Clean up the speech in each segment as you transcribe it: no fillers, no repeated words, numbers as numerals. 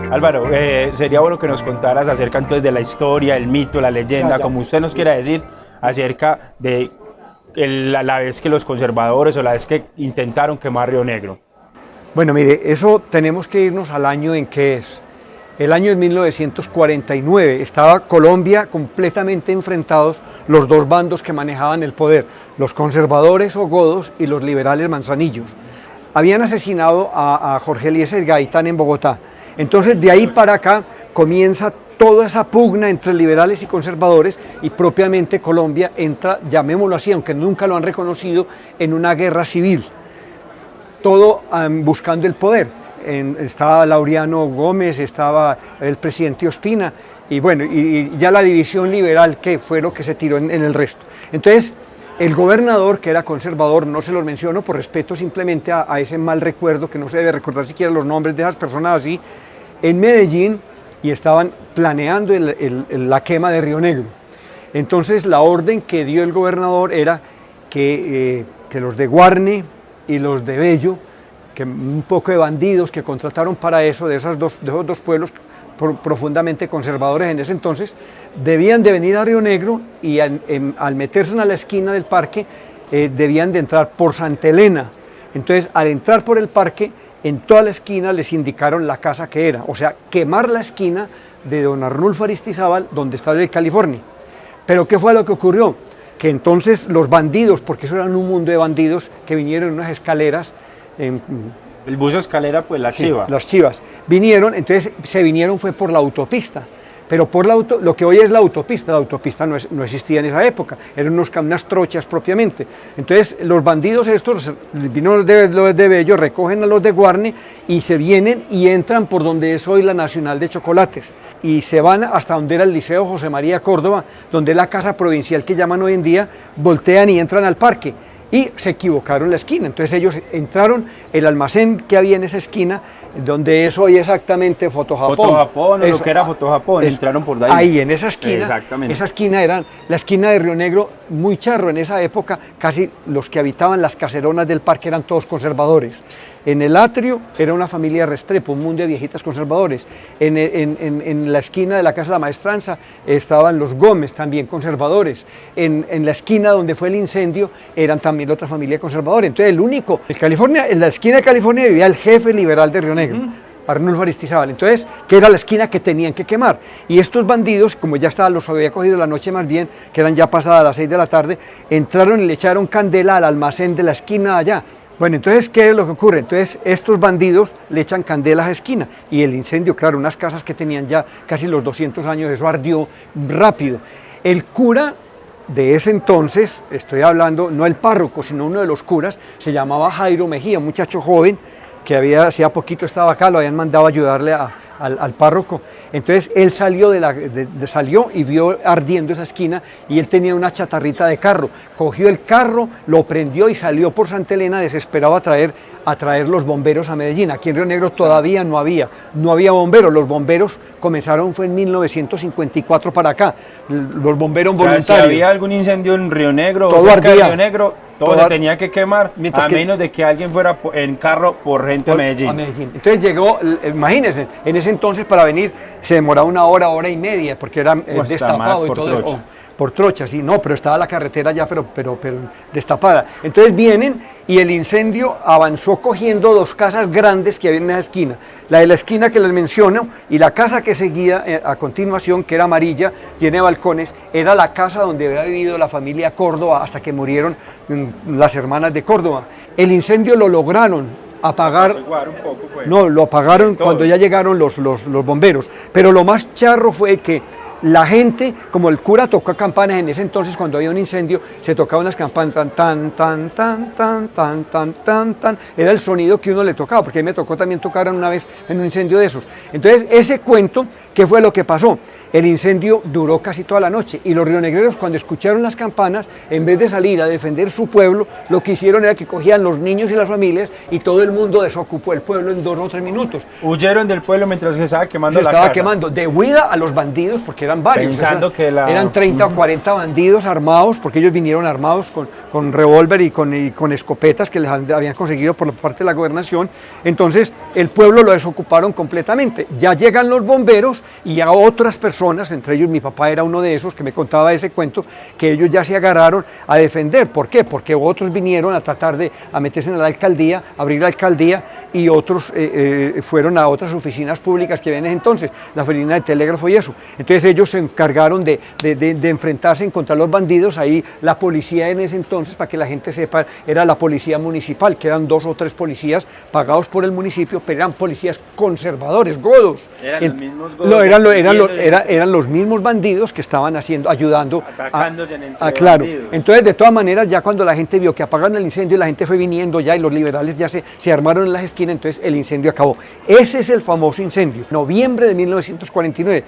Álvaro, sería bueno que nos contaras acerca entonces de la historia, el mito, la leyenda, como usted nos quiera decir, acerca de la vez que los conservadores o la vez que intentaron quemar Río Negro. Bueno, mire, eso tenemos que irnos al año en que es. El año de 1949, estaba Colombia completamente enfrentados los dos bandos que manejaban el poder, los conservadores o godos y los liberales manzanillos. Habían asesinado a Jorge Eliezer Gaitán en Bogotá. Entonces, de ahí para acá comienza toda esa pugna entre liberales y conservadores y propiamente Colombia entra, llamémoslo así, aunque nunca lo han reconocido, en una guerra civil. Todo buscando el poder. Estaba Laureano Gómez, estaba el presidente Ospina y bueno, y ya la división liberal que fue lo que se tiró en el resto. Entonces, el gobernador, que era conservador, no se los menciono por respeto simplemente a ese mal recuerdo, que no se debe recordar siquiera los nombres de esas personas así, en Medellín, y estaban planeando la quema de Río Negro. Entonces la orden que dio el gobernador era que los de Guarne y los de Bello, que un poco de bandidos que contrataron para eso, de esos dos pueblos profundamente conservadores en ese entonces, debían de venir a Río Negro y al meterse en la esquina del parque, debían de entrar por Santa Elena. Entonces, al entrar por el parque, en toda la esquina les indicaron la casa que era, o sea, quemar la esquina de don Arnulfo Aristizábal, donde estaba el California. Pero ¿qué fue lo que ocurrió? Que entonces los bandidos, porque eso era un mundo de bandidos, que vinieron en unas escaleras, el buzo escalera, pues la chiva. Las chivas. Vinieron, entonces se vinieron fue por la autopista, pero por lo que hoy es la autopista no existía en esa época, eran unas trochas propiamente. Entonces los bandidos estos, vinieron los de Bello, recogen a los de Guarne y se vienen y entran por donde es hoy la Nacional de Chocolates y se van hasta donde era el Liceo José María Córdoba, donde es la casa provincial que llaman hoy en día, voltean y entran al parque. Y se equivocaron la esquina, entonces ellos entraron, el almacén que había en esa esquina, donde es hoy exactamente Fotojapón. Fotojapón, lo que era Fotojapón, entraron por ahí. Ahí, en esa esquina, exactamente. Esa esquina era la esquina de Río Negro, muy charro en esa época, casi los que habitaban las caseronas del parque eran todos conservadores. En el atrio era una familia Restrepo, un mundo de viejitas conservadores. En la esquina de la Casa de la Maestranza estaban los Gómez, también conservadores. En la esquina donde fue el incendio eran también otra familia conservadora. Entonces en la esquina de California vivía el jefe liberal de Río Negro, Arnulfo Aristizábal. Entonces, que era la esquina que tenían que quemar. Y estos bandidos, como ya los había cogido la noche más bien, que eran ya pasadas las 6 de la tarde, entraron y le echaron candela al almacén de la esquina de allá. Bueno, entonces, ¿qué es lo que ocurre? Entonces, estos bandidos le echan candela a la esquina y el incendio, claro, unas casas que tenían ya casi los 200 años, eso ardió rápido. El cura de ese entonces, estoy hablando, no el párroco, sino uno de los curas, se llamaba Jairo Mejía, un muchacho joven que hacía poquito estaba acá, lo habían mandado a ayudarle al párroco. Entonces él salió salió y vio ardiendo esa esquina y él tenía una chatarrita de carro. Cogió el carro, lo prendió y salió por Santa Elena desesperado a traer los bomberos a Medellín. Aquí en Río Negro todavía no había bomberos. Los bomberos comenzaron fue en 1954 para acá. Los bomberos voluntarios. Si había algún incendio en Río Negro todo o cerca ardía. de Río Negro, todo se tenía que quemar, menos de que alguien fuera en carro por gente a Medellín. Entonces llegó, imagínense, en ese entonces para venir se demoraba una hora y media, porque era destapado y todo eso. Por trocha, sí, no, pero estaba la carretera ya, pero destapada. Entonces vienen y el incendio avanzó cogiendo dos casas grandes que había en esa esquina. La de la esquina que les menciono y la casa que seguía a continuación, que era amarilla, llena de balcones, era la casa donde había vivido la familia Córdoba hasta que murieron las hermanas de Córdoba. El incendio lo lograron apagar, no, lo apagaron cuando ya llegaron los bomberos, pero lo más charro fue que la gente, como el cura tocó campanas en ese entonces cuando había un incendio, se tocaban las campanas tan, tan, tan, tan, tan, tan, tan, tan, tan, era el sonido que uno le tocaba, porque a mí me tocó también tocar una vez en un incendio de esos. Entonces, ese cuento, ¿qué fue lo que pasó? El incendio duró casi toda la noche y los rionegreros, cuando escucharon las campanas, en vez de salir a defender su pueblo, lo que hicieron era que cogían los niños y las familias y todo el mundo desocupó el pueblo en 2 o 3 minutos. Huyeron del pueblo mientras se estaba quemando la casa. Se estaba quemando de huida a los bandidos, porque eran varios. Pensando que eran 30 o 40 bandidos armados, porque ellos vinieron armados con revólver y con escopetas que les habían conseguido por parte de la gobernación. Entonces el pueblo lo desocuparon completamente. Ya llegan los bomberos y a otras personas, entre ellos mi papá era uno de esos que me contaba ese cuento, que ellos ya se agarraron a defender. ¿Por qué? Porque otros vinieron a tratar de meterse en la alcaldía, abrir la alcaldía, y otros fueron a otras oficinas públicas que había en ese entonces, la oficina de telégrafo y eso. Entonces ellos se encargaron de enfrentarse contra los bandidos. Ahí la policía en ese entonces, para que la gente sepa, era la policía municipal, que eran 2 o 3 policías pagados por el municipio, pero eran policías conservadores, godos. Eran los mismos godos. No, eran los mismos bandidos que estaban ayudando. Atacándose entre claro. bandidos. Entonces, de todas maneras, ya cuando la gente vio que apagaron el incendio, la gente fue viniendo ya y los liberales ya se armaron en las esquinas, entonces el incendio acabó. Ese es el famoso incendio. Noviembre de 1949.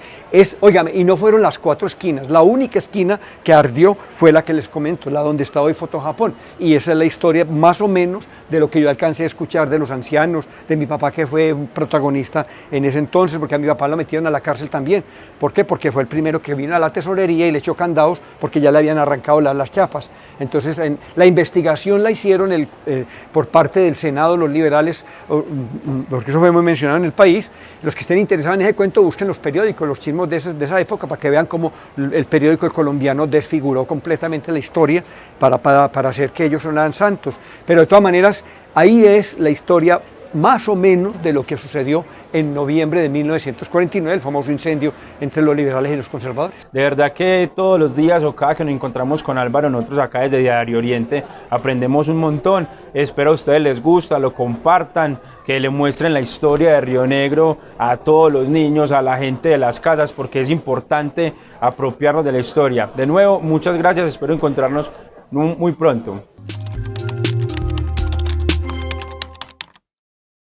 Óigame, y no fueron las 4 esquinas. La única esquina que ardió fue la que les comento, la donde está hoy Foto Japón. Y esa es la historia más o menos de lo que yo alcancé a escuchar de los ancianos, de mi papá, que fue un protagonista en ese entonces, porque a mi papá lo metieron a la cárcel también. ¿Por qué? Porque fue el primero que vino a la tesorería y le echó candados porque ya le habían arrancado las chapas. Entonces la investigación la hicieron por parte del Senado, los liberales, porque eso fue muy mencionado en El País. Los que estén interesados en ese cuento, busquen los periódicos, los chismos de esa época, para que vean cómo el periódico El Colombiano desfiguró completamente la historia para hacer que ellos sonaran santos. Pero de todas maneras, ahí es la historia más o menos de lo que sucedió en noviembre de 1949, el famoso incendio entre los liberales y los conservadores. De verdad que todos los días o cada que nos encontramos con Álvaro, nosotros acá desde Diario Oriente aprendemos un montón. Espero a ustedes les gusta, lo compartan, que le muestren la historia de Río Negro a todos los niños, a la gente de las casas, porque es importante apropiarnos de la historia. De nuevo, muchas gracias, espero encontrarnos muy pronto.